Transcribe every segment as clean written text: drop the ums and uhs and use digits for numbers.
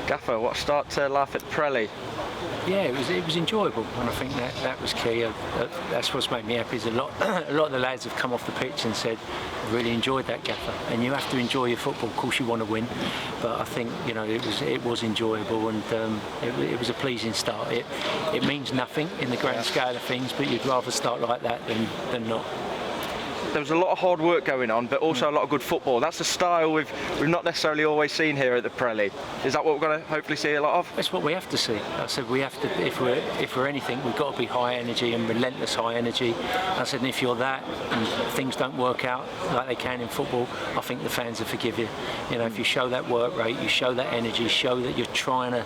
Gaffer, what a start to life at Pirelli? Yeah, it was enjoyable, and I think that was key. That's what's made me happy. Is a lot of the lads have come off the pitch and said, really enjoyed that, Gaffer. And you have to enjoy your football. Of course, you want to win, but I think it was enjoyable, and it was a pleasing start. It means nothing in the grand scale of things, but you'd rather start like that than not. There was a lot of hard work going on, but also a lot of good football. That's a style we've not necessarily always seen here at the Pirelli. Is that what we're going to hopefully see a lot of? That's what we have to see. I said we have to. If we're anything, we've got to be high energy and relentless high energy. I said, and if you're that and things don't work out like they can in football, I think the fans will forgive you. If you show that work rate, you show that energy, show that you're trying to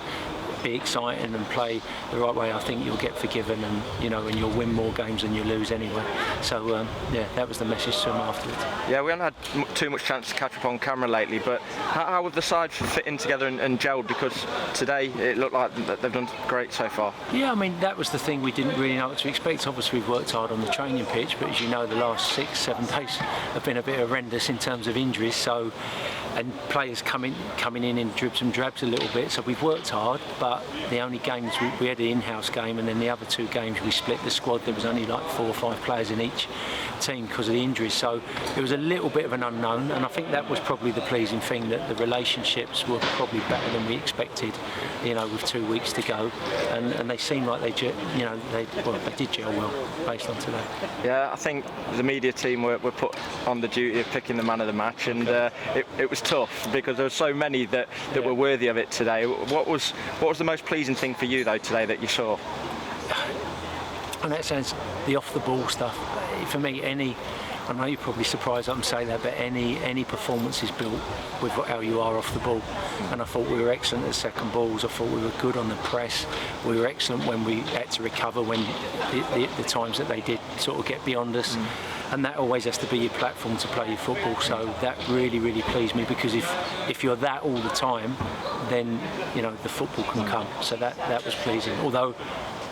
be exciting and play the right way, I think you'll get forgiven, and and you'll win more games than you lose anyway. So yeah, that was the message to them afterwards. Yeah, we haven't had too much chance to catch up on camera lately, but how have the sides fitting together and gelled? Because today it looked like they've done great so far. Yeah, I mean that was the thing, we didn't really know what to expect. Obviously we've worked hard on the training pitch, but as you know, the last 6-7 days have been a bit horrendous in terms of injuries. So, and players coming in dribs and drabs a little bit. So we've worked hard, but the only games we had an in-house game, and then the other 2 games we split the squad. There was only like 4 or 5 players in each team because of the injuries. So it was a little bit of an unknown, and I think that was probably the pleasing thing, that the relationships were probably better than we expected. With 2 weeks to go, and they seemed like they did gel well based on today. Yeah, I think the media team were put on the duty of picking the man of the match, and it was tough because there were so many that were worthy of it today. What was the most pleasing thing for you though today that you saw? In that sense, the off the ball stuff. For me, I know you're probably surprised I'm saying that, but any performance is built with how you are off the ball. And I thought we were excellent at second balls. I thought we were good on the press. We were excellent when we had to recover, when the times that they did sort of get beyond us. And that always has to be your platform to play your football. So that really, really pleased me, because if you're that all the time, then the football can come. So that was pleasing. Although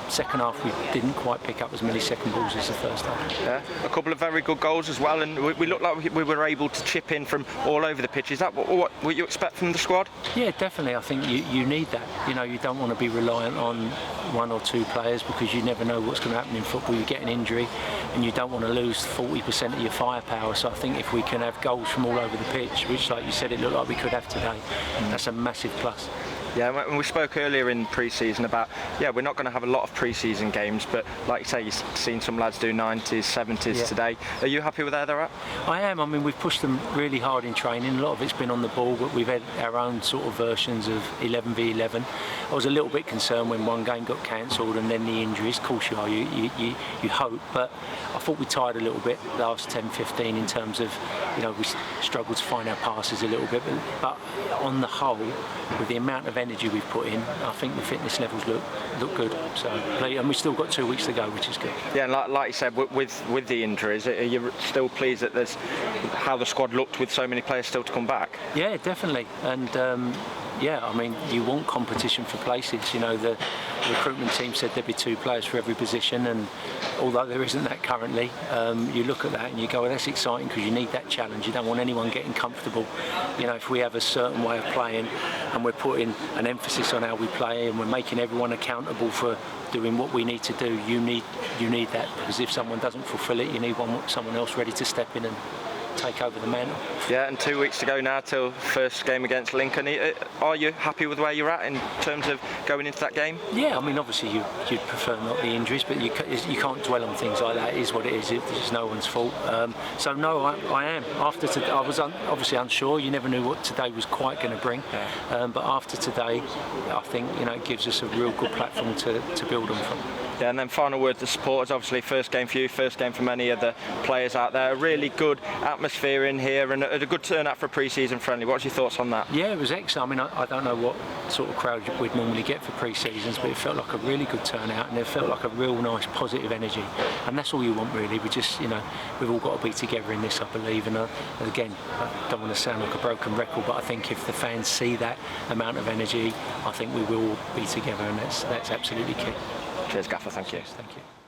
second half we didn't quite pick up as many second balls as the first half. Yeah, a couple of very good goals as well, and we looked like we were able to chip in from all over the pitch. Is that what you expect from the squad? Yeah, definitely. I think you need that. You don't want to be reliant on 1 or 2 players, because you never know what's going to happen in football. You get an injury and you don't want to lose 40% of your firepower. So I think if we can have goals from all over the pitch, which, like you said, it looked like we could have today, that's a massive plus. Yeah, and we spoke earlier in pre-season about, we're not going to have a lot of pre-season games, but like you say, you've seen some lads do 90s, 70s today. Are you happy with where they're at? I am. I mean, we've pushed them really hard in training. A lot of it's been on the ball, but we've had our own sort of versions of 11v11. I was a little bit concerned when one game got cancelled and then the injuries. Of course you are, you hope, but I thought we tired a little bit last 10-15 in terms of, we struggled to find our passes a little bit, but on the whole, with the amount of energy we've put in, I think the fitness levels look good. So, and we've still got 2 weeks to go, which is good. Yeah, and like you said, with the injuries, are you still pleased that there's how the squad looked with so many players still to come back? Yeah, definitely. And yeah, I mean, you want competition for places. The recruitment team said there'd be 2 players for every position, and although there isn't that currently, you look at that and you go, well, that's exciting, because you need that challenge. You don't want anyone getting comfortable. If we have a certain way of playing and we're putting an emphasis on how we play and we're making everyone accountable for doing what we need to do, you need that, because if someone doesn't fulfil it, you need someone else ready to step in and take over the mantle. Yeah, and 2 weeks to go now till first game against Lincoln. Are you happy with where you're at in terms of going into that game? Yeah, I mean, obviously you'd prefer not the injuries, but you can't dwell on things like that. It is what it is. It's no one's fault. So no, I am. After today, I was obviously unsure. You never knew what today was quite going to bring. But after today, I think it gives us a real good platform to build on from. Yeah, and then final word to supporters. Obviously, first game for you, first game for many of the players out there. A really good atmosphere in here, and a good turnout for a pre-season friendly. What's your thoughts on that? Yeah, it was excellent. I mean, I don't know what sort of crowd we'd normally get for pre-seasons, but it felt like a really good turnout, and it felt like a real nice positive energy. And that's all you want, really. We just, we've all got to be together in this, I believe. And again, I don't want to sound like a broken record, but I think if the fans see that amount of energy, I think we will be together, and that's absolutely key. Cheers, Gaffer. Thank you. Thank you.